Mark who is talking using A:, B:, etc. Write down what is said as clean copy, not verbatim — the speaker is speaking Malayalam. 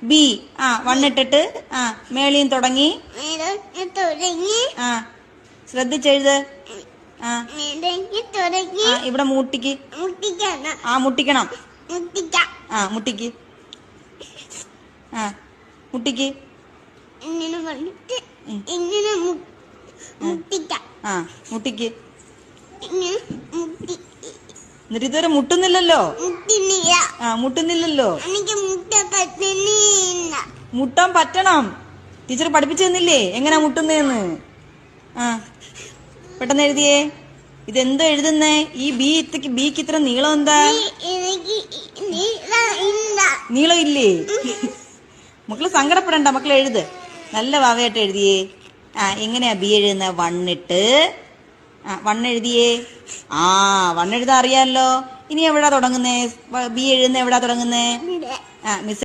A: ബി. വണ്ണിട്ടിട്ട് മേളിയും തുടങ്ങി. ശ്രദ്ധിച്ചെഴുത്. ഇവിടെ മുട്ടിക്ക്. മുട്ടിക്കണം. മുട്ടിക്ക്. മുട്ടിക്ക്. മുട്ടിക്ക്. എന്നിട്ട് ഇതുവരെ മുട്ടുന്നില്ലല്ലോ. മുട്ടുന്നില്ലല്ലോ. മുട്ടാൻ പറ്റണം. ടീച്ചർ പഠിപ്പിച്ചു തന്നില്ലേ എങ്ങനെയാ മുട്ടുന്നേന്ന്? പെട്ടെന്ന് എഴുതിയേ. ഇതെന്തോ എഴുതുന്നേ? ഈ ബിക്ക് ഇത്ര നീളം എന്താ? നീളം ഇല്ലേ? മക്കള് സങ്കടപ്പെടണ്ട, മക്കള് എഴുത്. നല്ല വാവയായിട്ട് എഴുതിയേ. എങ്ങനെയാ ബി എഴുതുന്ന? വണ്ണിട്ട് വണ്ണെഴുതിയേ. വണ്ണെഴുതാ അറിയാലോ. ഇനി എവിടാ തുടങ്ങുന്നേ? ബി എഴുതുന്ന എവിടാ തുടങ്ങുന്നേ? മിസ്